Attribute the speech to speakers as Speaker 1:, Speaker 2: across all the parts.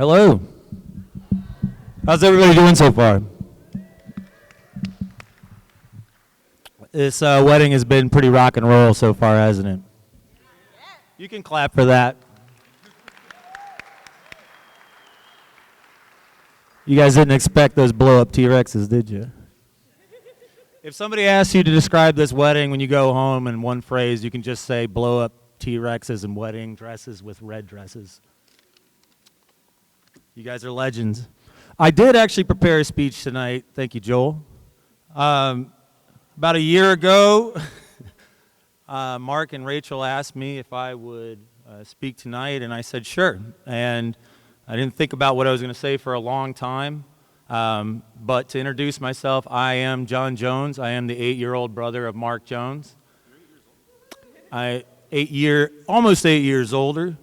Speaker 1: Hello. How's everybody doing so far? This wedding has been pretty rock and roll so far, hasn't it? You can clap for that. You guys didn't expect those blow-up T-Rexes, did you? If somebody asks you to describe this wedding when you go home in one phrase, you can just say blow-up T-Rexes and wedding dresses with red dresses. You guys are legends. I did actually prepare a speech tonight. Thank you, Joel. About a year ago, Mark and Rachel asked me if I would speak tonight, and I said sure. And I didn't think about what I was going to say for a long time. But to introduce myself, I am John Jones. I am the 8-year-old brother of Mark Jones. Almost 8 years older.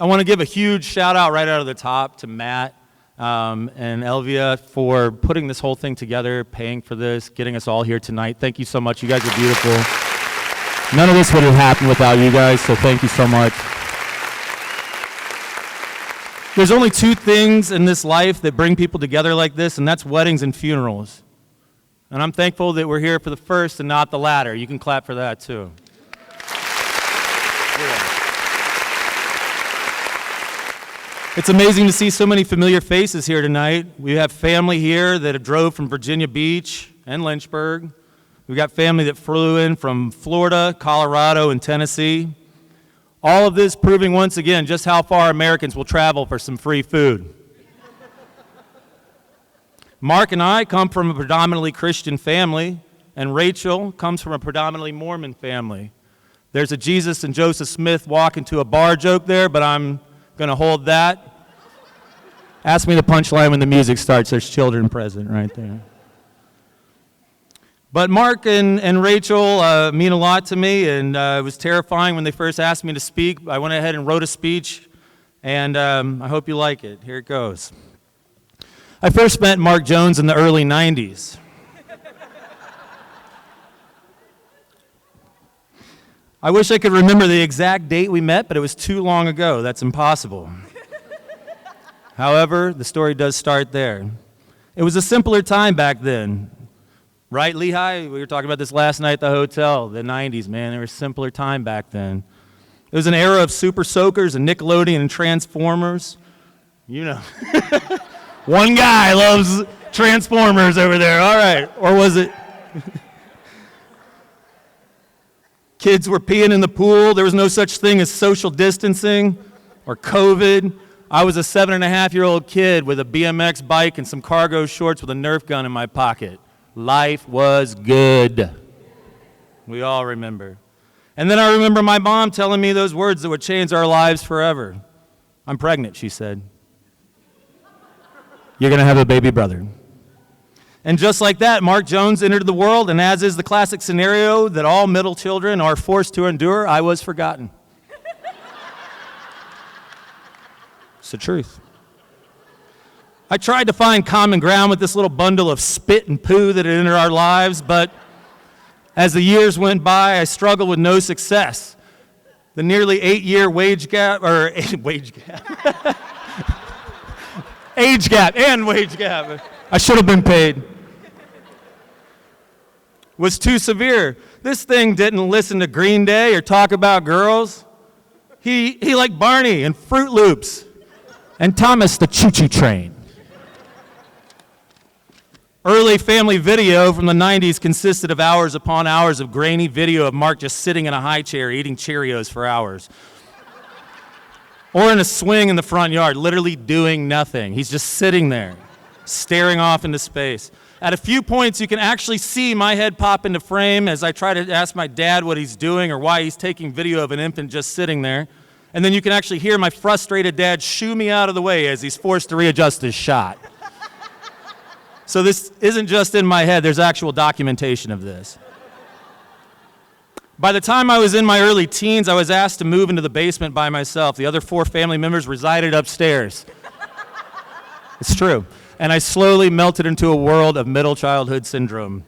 Speaker 1: I want to give a huge shout out right out of the top to Matt and Elvia for putting this whole thing together, paying for this, getting us all here tonight. Thank you so much. You guys are beautiful. None of this would have happened without you guys, so thank you so much. There's only two things in this life that bring people together like this, and that's weddings and funerals. And I'm thankful that we're here for the first and not the latter. You can clap for that too. Yeah. It's amazing to see so many familiar faces here tonight. We have family here that drove from Virginia Beach and Lynchburg. We've got family that flew in from Florida, Colorado, and Tennessee. All of this proving once again just how far Americans will travel for some free food. Mark and I come from a predominantly Christian family, and Rachel comes from a predominantly Mormon family. There's a Jesus and Joseph Smith walk into a bar joke there, but I'm going to hold that. Ask me the punchline when the music starts. There's children present right there. But Mark and Rachel mean a lot to me, and it was terrifying when they first asked me to speak. I went ahead and wrote a speech, and I hope you like it. Here it goes. I first met Mark Jones in the early 90s. I wish I could remember the exact date we met, but it was too long ago. That's impossible. However, the story does start there. It was a simpler time back then. Right, Lehigh? We were talking about this last night at the hotel, the 90s, man. There was a simpler time back then. It was an era of Super Soakers and Nickelodeon and Transformers. You know. One guy loves Transformers over there. All right. Or was it? Kids were peeing in the pool. There was no such thing as social distancing or COVID. I was a 7.5-year-old kid with a BMX bike and some cargo shorts with a Nerf gun in my pocket. Life was good. We all remember. And then I remember my mom telling me those words that would change our lives forever. I'm pregnant, she said. You're going to have a baby brother. And just like that, Mark Jones entered the world, and as is the classic scenario that all middle children are forced to endure, I was forgotten. It's the truth. I tried to find common ground with this little bundle of spit and poo that had entered our lives, but as the years went by, I struggled with no success. The nearly 8-year age gap, and wage gap, I should have been paid, was too severe. This thing didn't listen to Green Day or talk about girls. He liked Barney and Fruit Loops and Thomas the Choo-Choo Train. Early family video from the 90s consisted of hours upon hours of grainy video of Mark just sitting in a high chair eating Cheerios for hours. Or in a swing in the front yard, literally doing nothing. He's just sitting there, staring off into space. At a few points, you can actually see my head pop into frame as I try to ask my dad what he's doing or why he's taking video of an infant just sitting there. And then you can actually hear my frustrated dad shoo me out of the way as he's forced to readjust his shot. So this isn't just in my head, there's actual documentation of this. By the time I was in my early teens, I was asked to move into the basement by myself. The other 4 family members resided upstairs. It's true. And I slowly melted into a world of middle childhood syndrome.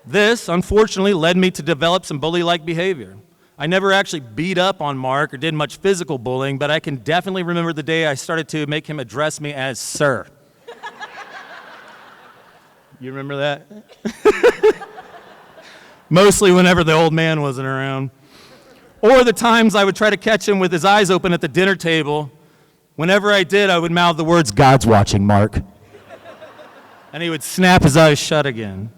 Speaker 1: This, unfortunately, led me to develop some bully-like behavior. I never actually beat up on Mark or did much physical bullying, but I can definitely remember the day I started to make him address me as sir. You remember that? Mostly whenever the old man wasn't around. Or the times I would try to catch him with his eyes open at the dinner table. Whenever I did, I would mouth the words, "God's watching, Mark." And he would snap his eyes shut again.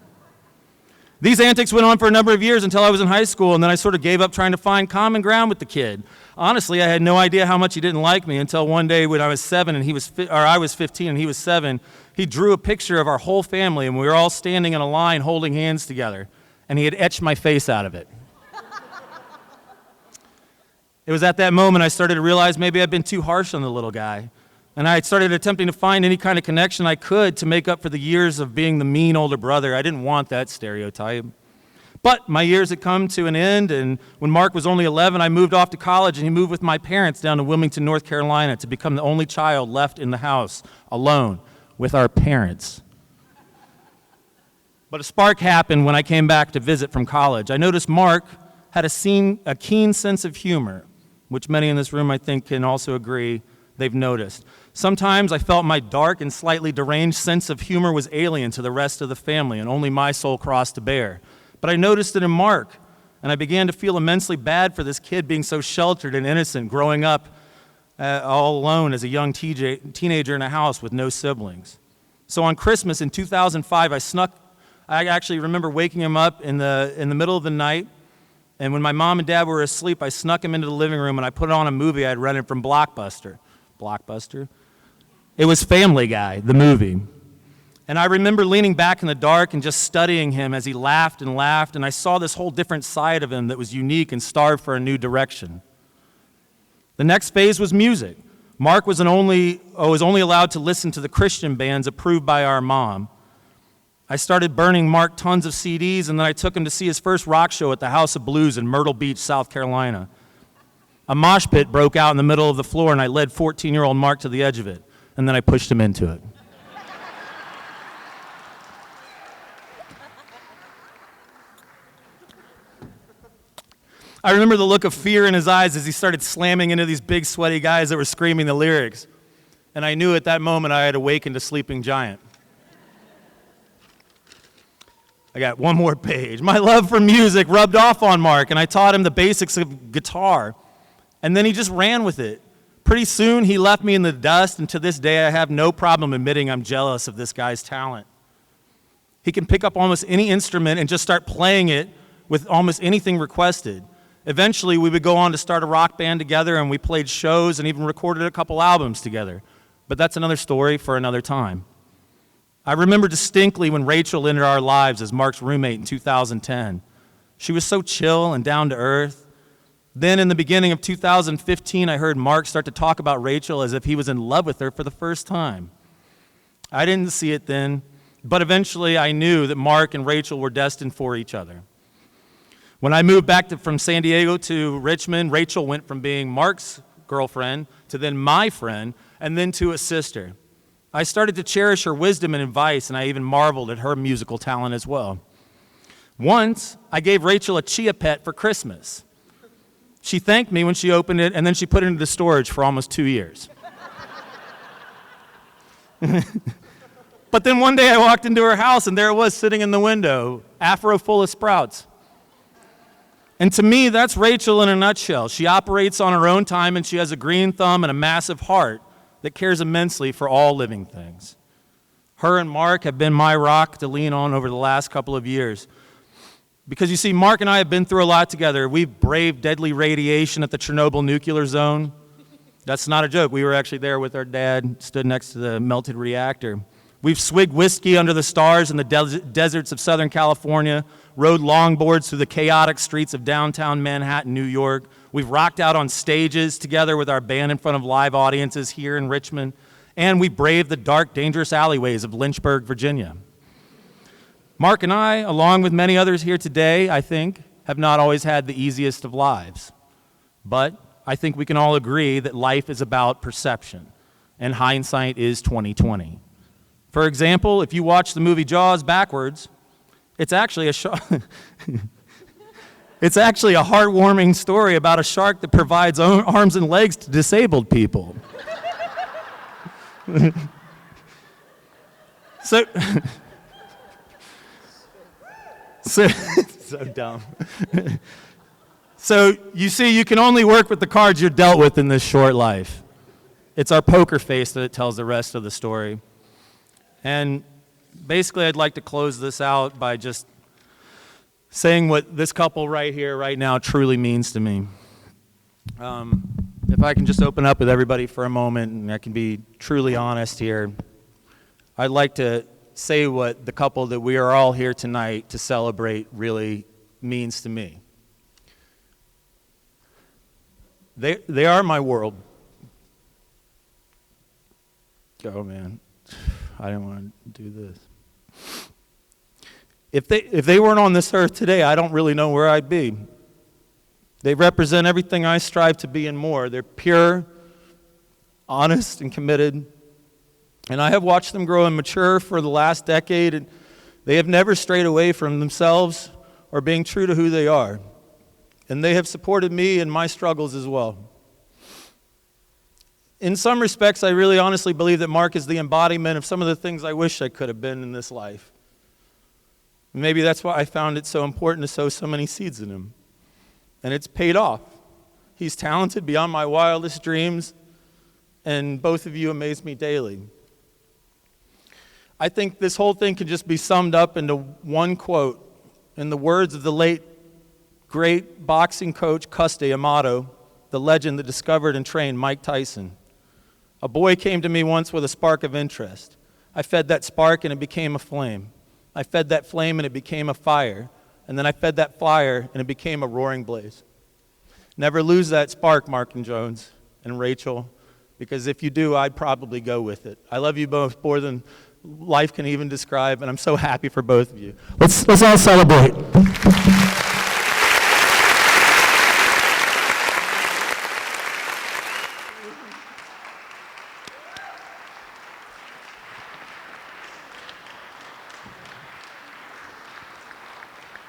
Speaker 1: These antics went on for a number of years until I was in high school, and then I sort of gave up trying to find common ground with the kid. Honestly, I had no idea how much he didn't like me until one day when I was 7 and I was 15 and he was 7. He drew a picture of our whole family, and we were all standing in a line holding hands together, and he had etched my face out of it. It was at that moment I started to realize maybe I'd been too harsh on the little guy. And I started attempting to find any kind of connection I could to make up for the years of being the mean older brother. I didn't want that stereotype. But my years had come to an end, and when Mark was only 11, I moved off to college, and he moved with my parents down to Wilmington, North Carolina, to become the only child left in the house, alone, with our parents. But a spark happened when I came back to visit from college. I noticed Mark had a keen sense of humor, which many in this room, I think, can also agree they've noticed. Sometimes I felt my dark and slightly deranged sense of humor was alien to the rest of the family, and only my soul crossed to bear. But I noticed it in Mark, and I began to feel immensely bad for this kid being so sheltered and innocent, growing up all alone as a young teenager in a house with no siblings. So on Christmas in 2005, I actually remember waking him up in the middle of the night, and when my mom and dad were asleep, I snuck him into the living room and I put on a movie I had rented from Blockbuster. It was Family Guy, the movie. And I remember leaning back in the dark and just studying him as he laughed, and I saw this whole different side of him that was unique and starved for a new direction. The next phase was music. Mark was only allowed to listen to the Christian bands approved by our mom. I started burning Mark tons of CDs, and then I took him to see his first rock show at the House of Blues in Myrtle Beach, South Carolina. A mosh pit broke out in the middle of the floor, and I led 14-year-old Mark to the edge of it, and then I pushed him into it. I remember the look of fear in his eyes as he started slamming into these big, sweaty guys that were screaming the lyrics. And I knew at that moment I had awakened a sleeping giant. I got one more page. My love for music rubbed off on Mark, and I taught him the basics of guitar. And then he just ran with it. Pretty soon, he left me in the dust, and to this day, I have no problem admitting I'm jealous of this guy's talent. He can pick up almost any instrument and just start playing it with almost anything requested. Eventually, we would go on to start a rock band together, and we played shows and even recorded a couple albums together. But that's another story for another time. I remember distinctly when Rachel entered our lives as Mark's roommate in 2010. She was so chill and down to earth. Then in the beginning of 2015, I heard Mark start to talk about Rachel as if he was in love with her for the first time. I didn't see it then, but eventually I knew that Mark and Rachel were destined for each other. When I moved back from San Diego to Richmond, Rachel went from being Mark's girlfriend to then my friend, and then to a sister. I started to cherish her wisdom and advice, and I even marveled at her musical talent as well. Once, I gave Rachel a Chia Pet for Christmas. She thanked me when she opened it, and then she put it into storage for almost 2 years. But then one day I walked into her house, and there it was sitting in the window, afro full of sprouts. And to me, that's Rachel in a nutshell. She operates on her own time, and she has a green thumb and a massive heart that cares immensely for all living things. Her and Mark have been my rock to lean on over the last couple of years. Because you see, Mark and I have been through a lot together. We've braved deadly radiation at the Chernobyl nuclear zone. That's not a joke. We were actually there with our dad, stood next to the melted reactor. We've swigged whiskey under the stars in the deserts of Southern California, rode longboards through the chaotic streets of downtown Manhattan, New York. We've rocked out on stages together with our band in front of live audiences here in Richmond. And we braved the dark, dangerous alleyways of Lynchburg, Virginia. Mark and I, along with many others here today, I think, have not always had the easiest of lives. But I think we can all agree that life is about perception, and hindsight is 20/20. For example, if you watch the movie Jaws backwards, it's actually It's actually a heartwarming story about a shark that provides arms and legs to disabled people. So so dumb. So you see, you can only work with the cards you're dealt with in this short life. It's our poker face that tells the rest of the story. And basically, I'd like to close this out by just saying what this couple right here, right now, truly means to me. If I can just open up with everybody for a moment, and I can be truly honest here, I'd like to say what the couple that we are all here tonight to celebrate really means to me. They are my world. Oh, man. I didn't want to do this. If they weren't on this earth today, I don't really know where I'd be. They represent everything I strive to be and more. They're pure, honest, and committed. And I have watched them grow and mature for the last decade, and they have never strayed away from themselves or being true to who they are. And they have supported me in my struggles as well. In some respects, I really honestly believe that Mark is the embodiment of some of the things I wish I could have been in this life. Maybe that's why I found it so important to sow so many seeds in him. And it's paid off. He's talented beyond my wildest dreams, and both of you amaze me daily. I think this whole thing can just be summed up into one quote in the words of the late, great boxing coach Cus D'Amato, the legend that discovered and trained Mike Tyson. A boy came to me once with a spark of interest. I fed that spark and it became a flame. I fed that flame and it became a fire. And then I fed that fire and it became a roaring blaze. Never lose that spark, Mark and Jones and Rachel, because if you do, I'd probably go with it. I love you both more than life can even describe, and I'm so happy for both of you. Let's all celebrate.